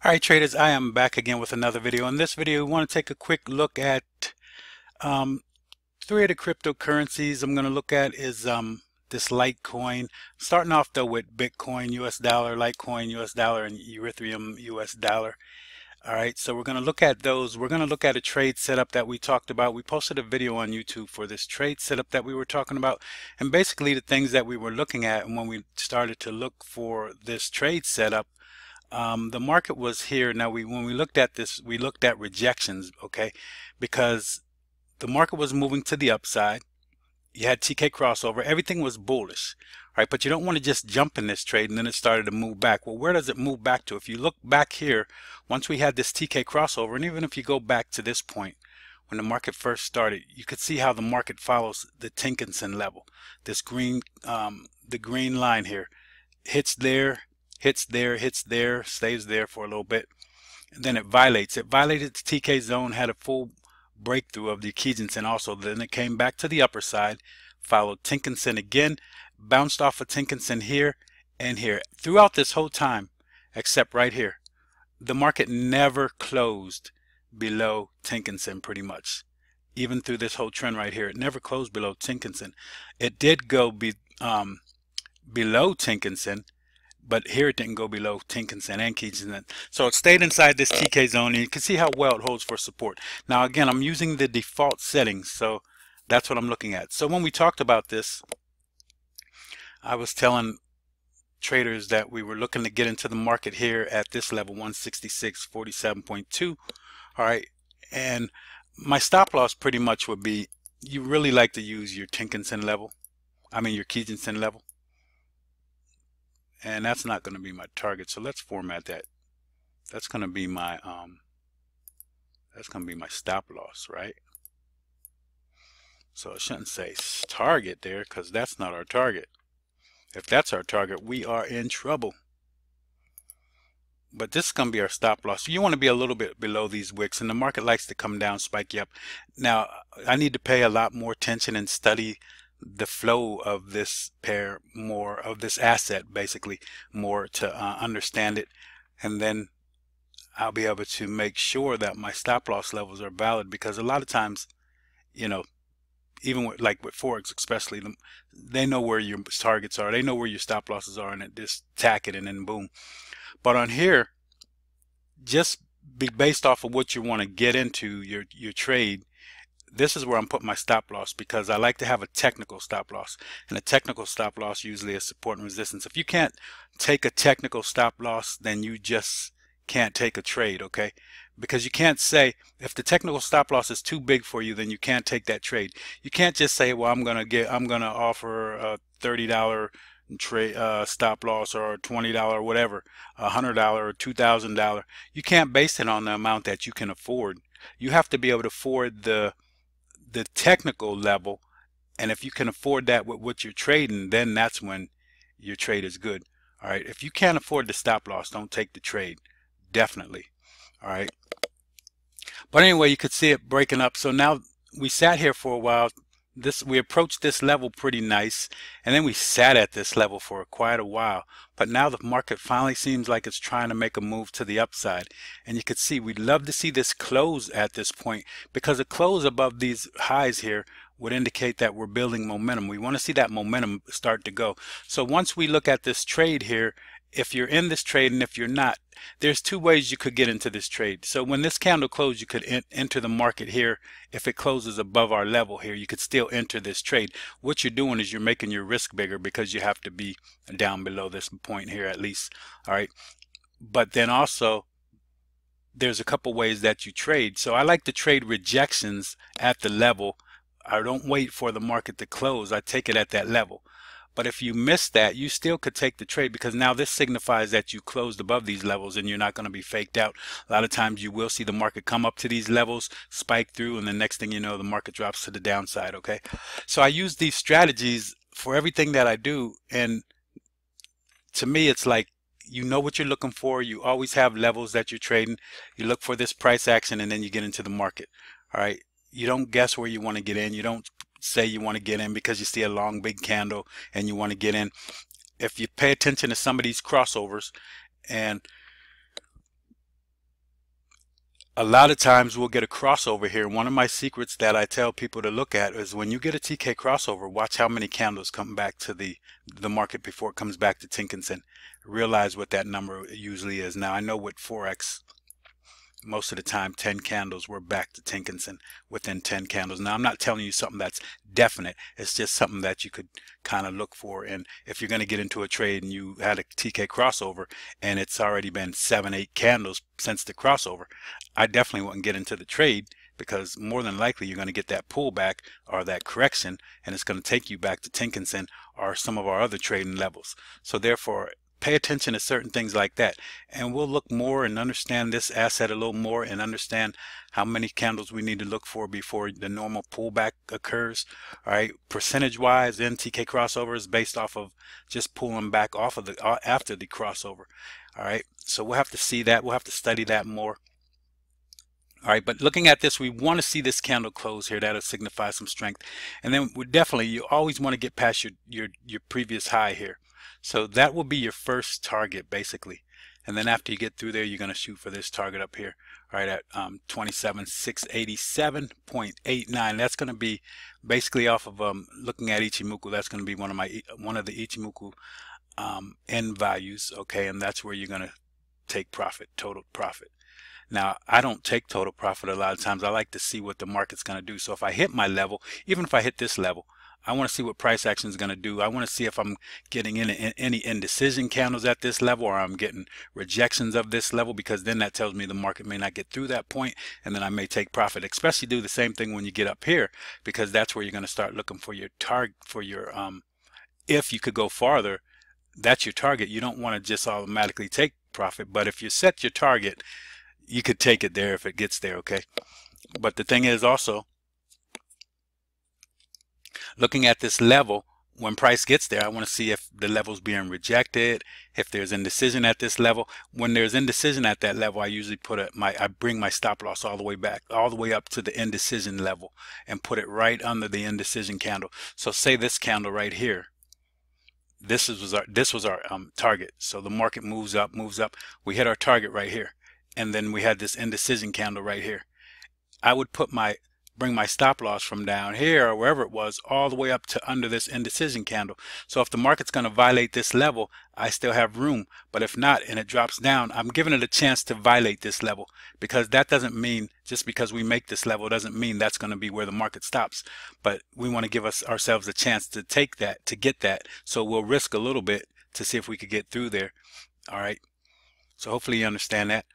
All right, traders, I am back again with another video. In this video, we want to take a quick look at um, three of the cryptocurrencies I'm going to look at is this Litecoin. Starting off though with Bitcoin, US dollar, Litecoin, US dollar, and Ethereum, US dollar. All right, so we're going to look at those. We're going to look at a trade setup that we talked about. We posted a video on YouTube for this trade setup that we were talking about, and basically the things that we were looking at. And when we started to look for this trade setup, the market was here. Now when we looked at this, we looked at rejections, okay, because the market was moving to the upside. You had TK crossover, everything was bullish, right? But you don't want to just jump in this trade and then it started to move back. Well, where does it move back to? If you look back here, once we had this TK crossover, and even if you go back to this point when the market first started, you could see how the market follows the Tinkinson level. This green, the green line here, hits there, hits there, hits there, stays there for a little bit, and then it violates. It violated the TK zone, had a full breakthrough of the Ichimoku also. Then it came back to the upper side, followed Tinkinson again, bounced off of Tinkinson here and here. Throughout this whole time, except right here, the market never closed below Tinkinson pretty much. Even through this whole trend right here, it never closed below Tinkinson. It did go below Tinkinson, but here it didn't go below Tinkinson and Keynesian. So it stayed inside this TK zone, and you can see how well it holds for support. Now again, I'm using the default settings, so that's what I'm looking at. So when we talked about this, I was telling traders that we were looking to get into the market here at this level, 166.47.2. All right, and my stop loss pretty much would be, you really like to use your Tinkinson level, your Keynesian level. And that's not going to be my target, so let's format that. That's going to be my stop loss, right? So I shouldn't say target there, because that's not our target. If that's our target, we are in trouble. But this is going to be our stop loss. So you want to be a little bit below these wicks, and the market likes to come down, spike you up. Now I need to pay a lot more attention and study the flow of this pair more, of this asset basically more, to understand it, and then I'll be able to make sure that my stop loss levels are valid, because a lot of times, you know, even with Forex especially, they know where your targets are, they know where your stop losses are, and it just tack it and then boom. But on here, just be based off of what you want to get into your trade. This is where I'm putting my stop loss, because I like to have a technical stop loss, and a technical stop loss usually is support and resistance. If you can't take a technical stop loss, then you just can't take a trade, okay? Because you can't say, if the technical stop loss is too big for you, then you can't take that trade. You can't just say, well, I'm gonna offer a $30 trade stop loss, or $20, whatever, $100 or $2,000. You can't base it on the amount that you can afford. You have to be able to afford the technical level, and if you can afford that with what you're trading, then that's when your trade is good. All right, if you can't afford the stop loss, don't take the trade, definitely. All right, but anyway, you could see it breaking up. So now we sat here for a while. We approached this level pretty nice, and then we sat at this level for quite a while. But now the market finally seems like it's trying to make a move to the upside, and you could see we'd love to see this close at this point, because a close above these highs here would indicate that we're building momentum. We want to see that momentum start to go. So once we look at this trade here, if you're in this trade and if you're not, there's two ways you could get into this trade. So when this candle closed, you could enter the market here. If it closes above our level here, you could still enter this trade. What you're doing is you're making your risk bigger, because you have to be down below this point here at least. All right, but then also there's a couple ways that you trade. So I like to trade rejections at the level. I don't wait for the market to close, I take it at that level. But if you miss that, you still could take the trade, because now this signifies that you closed above these levels and you're not going to be faked out. A lot of times you will see the market come up to these levels, spike through, and the next thing you know, the market drops to the downside, okay? So I use these strategies for everything that I do, and to me it's like, you know what you're looking for. You always have levels that you're trading. You look for this price action, and then you get into the market. All right, you don't guess where you want to get in. You don't say you want to get in because you see a long big candle and you want to get in. If you pay attention to some of these crossovers, and a lot of times we'll get a crossover here. One of my secrets that I tell people to look at is when you get a TK crossover, watch how many candles come back to the market before it comes back to Tinkinson. Realize what that number usually is. Now I know with Forex, most of the time 10 candles we're back to Tinkinson within 10 candles. Now I'm not telling you something that's definite. It's just something that you could kind of look for. And if you're going to get into a trade and you had a TK crossover and it's already been 7-8 candles since the crossover, I definitely wouldn't get into the trade, because more than likely you're going to get that pullback or that correction, and it's going to take you back to Tinkinson or some of our other trading levels. So therefore, pay attention to certain things like that, and we'll look more and understand this asset a little more and understand how many candles we need to look for before the normal pullback occurs. All right, percentage wise, TK crossover is based off of just pulling back off of the after the crossover. All right, so we'll have to see that, we'll have to study that more. All right, but looking at this, we want to see this candle close here. That'll signify some strength, and then we definitely, you always want to get past your previous high here. So that will be your first target basically, and then after you get through there, you're going to shoot for this target up here, right at 27,687.89. That's going to be basically off of looking at Ichimoku. That's going to be one of the Ichimoku end values. Okay, and that's where you're going to take profit, total profit. Now, I don't take total profit a lot of times. I like to see what the market's going to do. So if I hit my level, even if I hit this level, I want to see what price action is going to do. I want to see if I'm getting any indecision candles at this level, or I'm getting rejections of this level, because then that tells me the market may not get through that point, and then I may take profit. Especially do the same thing when you get up here, because that's where you're going to start looking for your target, for your if you could go farther, that's your target. You don't want to just automatically take profit, but if you set your target, you could take it there if it gets there. Okay, but the thing is also, looking at this level, when price gets there, I want to see if the level's being rejected, if there's indecision at this level. When there's indecision at that level, I usually I bring my stop loss all the way back, all the way up to the indecision level, and put it right under the indecision candle. So say this candle right here, this was our target. So the market moves up, we hit our target right here, and then we had this indecision candle right here. I would bring my stop loss from down here or wherever it was all the way up to under this indecision candle. So if the market's going to violate this level, I still have room. But if not, and it drops down, I'm giving it a chance to violate this level, because that doesn't mean, just because we make this level doesn't mean that's going to be where the market stops. But we want to give ourselves a chance to take that, to get that. So we'll risk a little bit to see if we could get through there. All right, so hopefully you understand that.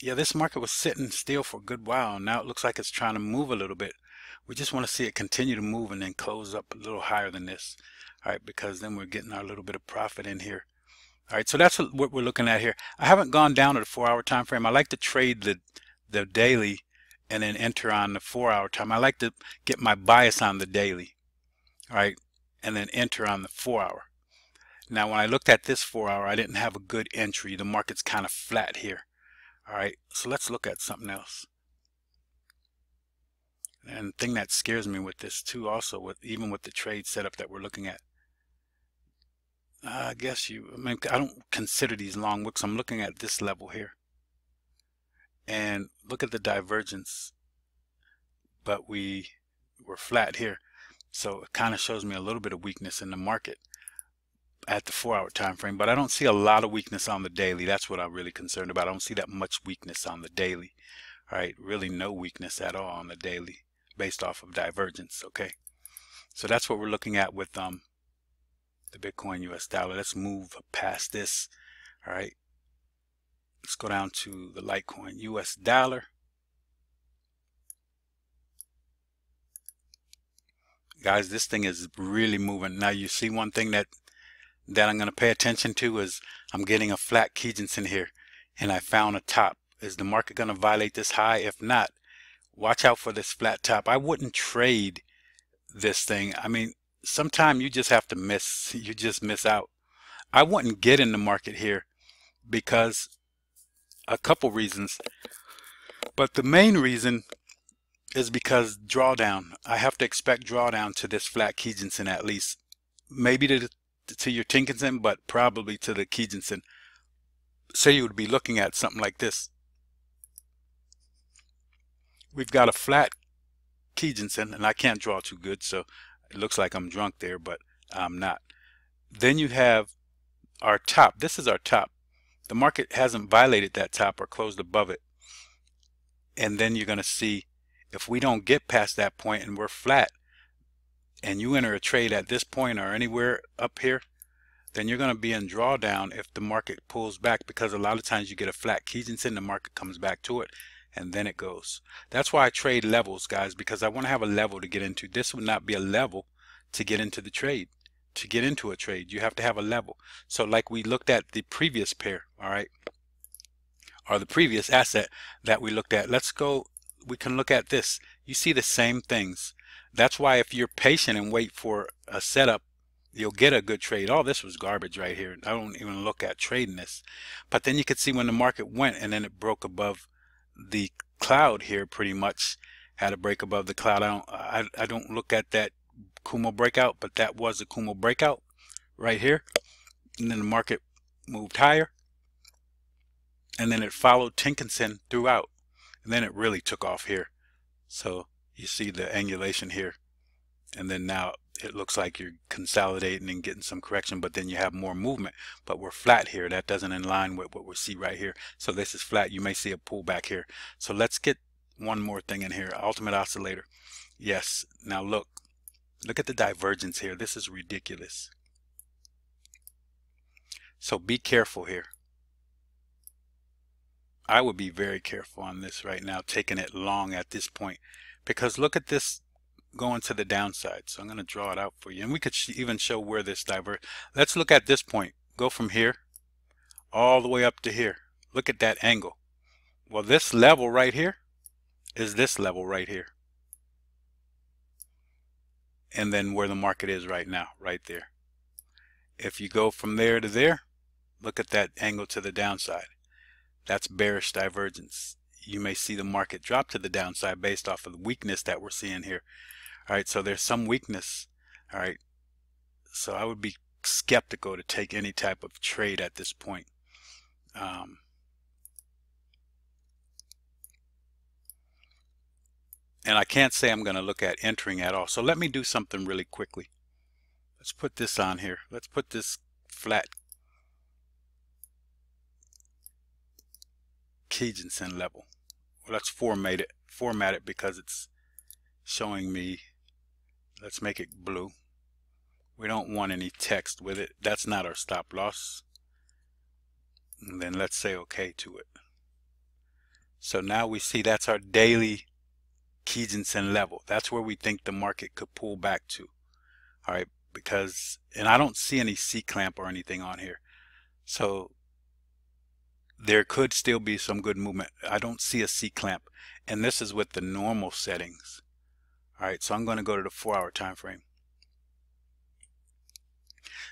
Yeah, this market was sitting still for a good while. Now it looks like it's trying to move a little bit. We just want to see it continue to move and then close up a little higher than this. All right, because then we're getting our little bit of profit in here. All right, so that's what we're looking at here. I haven't gone down to the 4-hour time frame. I like to trade the daily and then enter on the 4-hour time. I like to get my bias on the daily, all right, and then enter on the 4-hour. Now when I looked at this 4-hour, I didn't have a good entry. The market's kind of flat here. All right, so let's look at something else. And the thing that scares me with this too, also even with the trade setup that we're looking at, I don't consider these long wicks. I'm looking at this level here, and look at the divergence, but we're flat here, so it kind of shows me a little bit of weakness in the market at the 4-hour time frame, but I don't see a lot of weakness on the daily. That's what I'm really concerned about. I don't see that much weakness on the daily. All right, really no weakness at all on the daily based off of divergence. Okay, so that's what we're looking at with the Bitcoin US dollar. Let's move past this. All right, let's go down to the Litecoin US dollar. Guys, this thing is really moving. Now you see one thing that I'm going to pay attention to is I'm getting a flat Kijinsen here, and I found a top. Is the market going to violate this high? If not, watch out for this flat top. I wouldn't trade this thing. I mean, sometimes you just have to miss. You just miss out. I wouldn't get in the market here because a couple reasons, but the main reason is because drawdown. I have to expect drawdown to this flat Kijinsen at least, maybe to your Tinkinson, but probably to the Kijinsen. So you would be looking at something like this. we've got a flat Kijinsen, and I can't draw too good, so it looks like I'm drunk there, but I'm not. Then you have our top. This is our top. The market hasn't violated that top or closed above it. And then you're going to see if we don't get past that point and we're flat, and you enter a trade at this point or anywhere up here, then you're going to be in drawdown if the market pulls back, because a lot of times you get a flat Kijinsen, the market comes back to it, and then it goes. That's why I trade levels, guys, because I want to have a level to get into. This would not be a level to get into the trade. To get into a trade, you have to have a level. So like we looked at the previous pair, all right, or the previous asset that we looked at. Let's go, we can look at this. You see the same things. That's why if you're patient and wait for a setup, you'll get a good trade. All this was garbage right here. I don't even look at trading this. But then you could see when the market went and then it broke above the cloud here, pretty much had a break above the cloud. I don't look at that Kumo breakout, but that was a Kumo breakout right here. And then the market moved higher, and then it followed Tenkan-sen throughout, and then it really took off here. So you see the angulation here, and then now it looks like you're consolidating and getting some correction, but then you have more movement. But we're flat here. That doesn't in line with what we see right here. So this is flat. You may see a pullback here. So let's get one more thing in here. Ultimate oscillator. Yes. Now look at the divergence here. This is ridiculous. So be careful here. I would be very careful on this right now, taking it long at this point, because look at this going to the downside. So I'm going to draw it out for you, and we could even show where this diverge. Let's look at this point. Go from here all the way up to here. Look at that angle. Well, this level right here is this level right here, and then where the market is right now, right there. If you go from there to there, look at that angle to the downside. That's bearish divergence. You may see the market drop to the downside based off of the weakness that we're seeing here. All right, so there's some weakness. All right, so I would be skeptical to take any type of trade at this point. And I can't say I'm going to look at entering at all. So let me do something really quickly. Let's put this on here. Let's put this flat Kijinsen level. Well, let's format it because it's showing me. Let's make it blue. We don't want any text with it. That's not our stop loss. And then let's say okay to it. So now we see that's our daily Kijinsen level. That's where we think the market could pull back to. All right, because, and I don't see any C clamp or anything on here. So there could still be some good movement. I don't see a C clamp, and this is with the normal settings. All right, so I'm going to go to the 4-hour time frame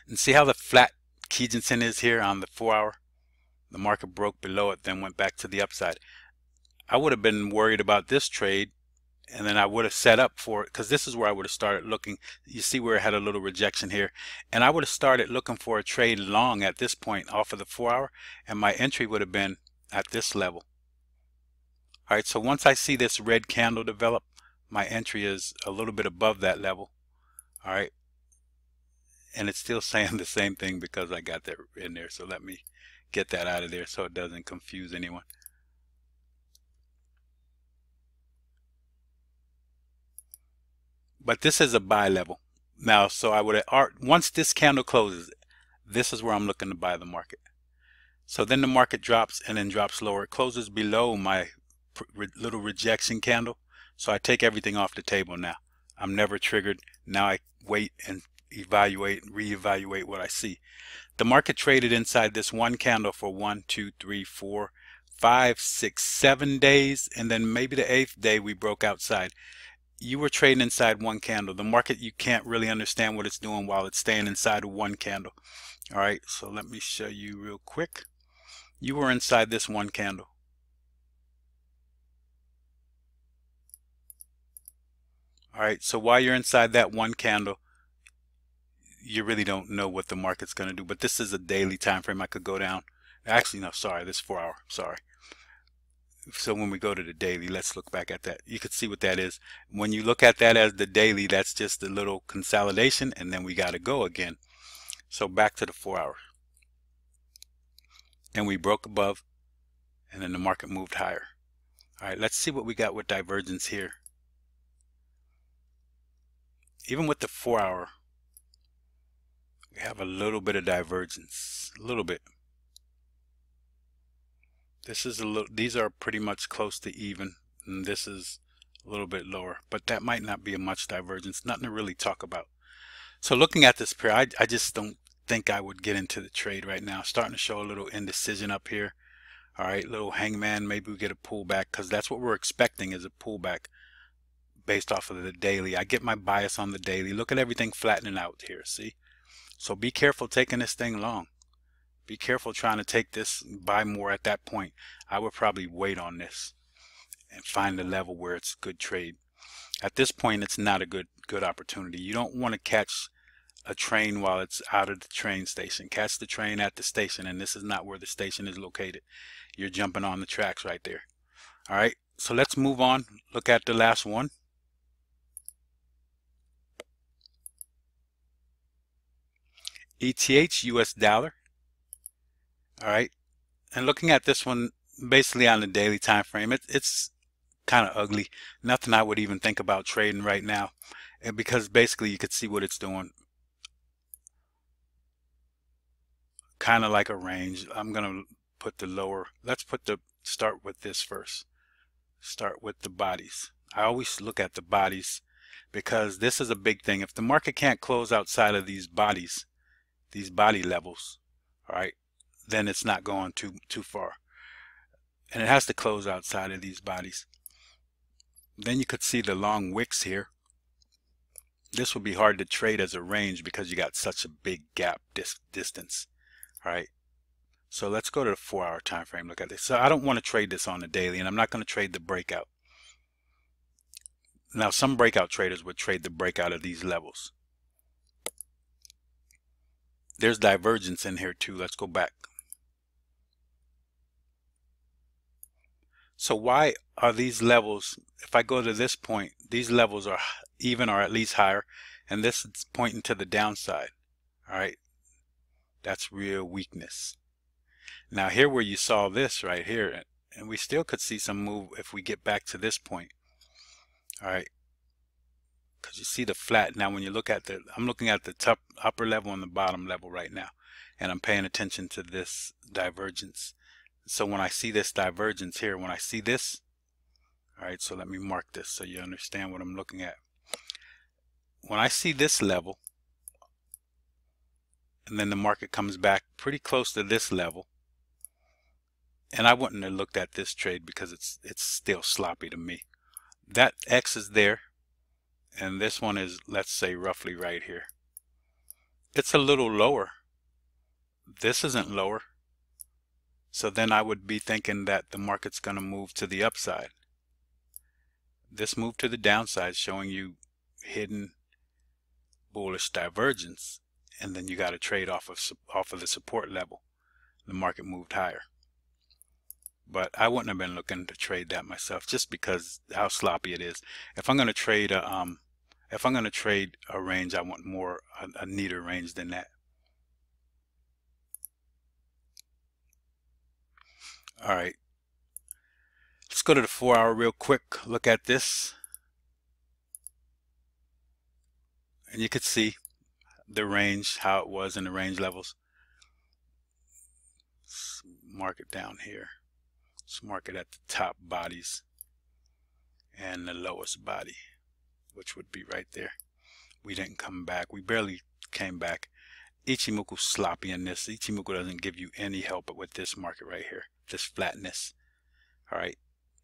and see how the flat Kijinsen is here on the 4-hour. The market broke below it, then went back to the upside. I would have been worried about this trade, and then I would have set up for it, because this is where I would have started looking. You see where it had a little rejection here, and I would have started looking for a trade long at this point off of the 4-hour, and my entry would have been at this level. All right, so once I see this red candle develop, my entry is a little bit above that level. All right, and it's still saying the same thing because I got that in there. So let me get that out of there so it doesn't confuse anyone. But this is a buy level now, so I would, once this candle closes, this is where I'm looking to buy the market. So then the market drops and then drops lower. It closes below my little rejection candle, so I take everything off the table now. I'm never triggered. Now I wait and evaluate and reevaluate what I see. The market traded inside this one candle for 1, 2, 3, 4, 5, 6, 7 days, and then maybe the 8th day we broke outside. You were trading inside one candle. The market, you can't really understand what it's doing while it's staying inside of one candle. All right, so let me show you real quick. You were inside this one candle. All right, so while you're inside that one candle, you really don't know what the market's going to do. But this is a daily time frame. I could go down. Actually, no, sorry, this 4-hour. Sorry. So when we go to the daily, let's look back at that. You can see what that is. When you look at that as the daily, that's just a little consolidation, and then we got to go again. So back to the 4 hour. And we broke above, and then the market moved higher. All right, let's see what we got with divergence here. Even with the 4 hour, we have a little bit of divergence, a little bit. This is a little, these are pretty much close to even, and this is a little bit lower, but that might not be a much divergence, nothing to really talk about. So looking at this pair, I just don't think I would get into the trade right now. Starting to show a little indecision up here. All right, little hangman, maybe we get a pullback, because that's what we're expecting, is a pullback based off of the daily. I get my bias on the daily. Look at everything flattening out here, see? So be careful taking this thing long. Be careful trying to take this, buy more at that point. I would probably wait on this and find a level where it's a good trade. At this point, it's not a good opportunity. You don't want to catch a train while it's out of the train station. Catch the train at the station, and this is not where the station is located. You're jumping on the tracks right there. All right, so let's move on. Look at the last one. ETH US dollar. All right, and looking at this one basically on the daily time frame, it's kind of ugly. Nothing I would even think about trading right now, and because basically you could see what it's doing, kind of like a range. I'm gonna put the lower, let's start with this first. Start with the bodies. I always look at the bodies because this is a big thing. If the market can't close outside of these bodies, these body levels, all right, then it's not going too far, and it has to close outside of these bodies. Then you could see the long wicks here. This would be hard to trade as a range because you got such a big gap distance. All right, so let's go to the 4 hour time frame. Look at this. So I don't want to trade this on the daily, and I'm not going to trade the breakout. Now some breakout traders would trade the breakout of these levels. There's divergence in here too. Let's go back. So why are these levels, if I go to this point, these levels are even or at least higher, and this is pointing to the downside. All right, that's real weakness. Now here where you saw this right here, and we still could see some move if we get back to this point. All right, because you see the flat. Now when you look at the, I'm looking at the top upper level and the bottom level right now, and I'm paying attention to this divergence. So when I see this divergence here, when I see this, all right, so let me mark this so you understand what I'm looking at. When I see this level, and then the market comes back pretty close to this level, and I wouldn't have looked at this trade because it's still sloppy to me. That X is there, and this one is, let's say, roughly right here. It's a little lower. This isn't lower. So then I would be thinking that the market's going to move to the upside. This move to the downside showing you hidden bullish divergence, and then you got to trade off of the support level. The market moved higher. But I wouldn't have been looking to trade that myself just because how sloppy it is. If I'm going to trade a range, I want more a neater range than that. All right, let's go to the 4 hour real quick. Look at this, and you could see the range, how it was in the range levels. Let's mark it down here. Let's mark it at the top bodies and the lowest body, which would be right there. We didn't come back. We barely came back. Ichimoku sloppy in this. Ichimoku doesn't give you any help with this market right here, this flatness. All right,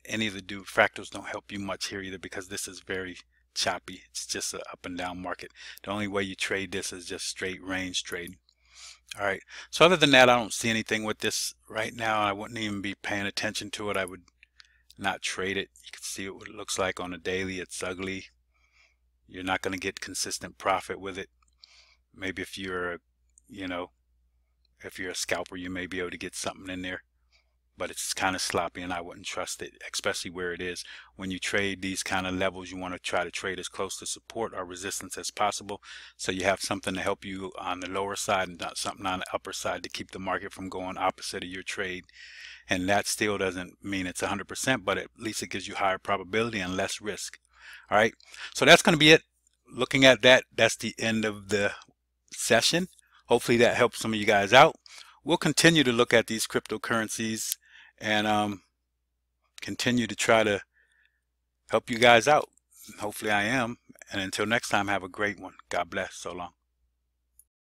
any of the fractals don't help you much here either because this is very choppy. It's just an up and down market. The only way you trade this is just straight range trading. All right, so other than that, I don't see anything with this right now. I wouldn't even be paying attention to it. I would not trade it. You can see what it looks like on a daily. It's ugly. You're not going to get consistent profit with it. Maybe if you're, if you're a scalper, you may be able to get something in there. but it's kind of sloppy and I wouldn't trust it, especially where it is. When you trade these kind of levels, you want to try to trade as close to support or resistance as possible, so you have something to help you on the lower side and not something on the upper side to keep the market from going opposite of your trade. And that still doesn't mean it's 100%, but at least it gives you higher probability and less risk. All right, so that's going to be it. Looking at that, that's the end of the session. Hopefully that helps some of you guys out. We'll continue to look at these cryptocurrencies and continue to try to help you guys out. Hopefully I am. And until next time, have a great one. God bless. So long.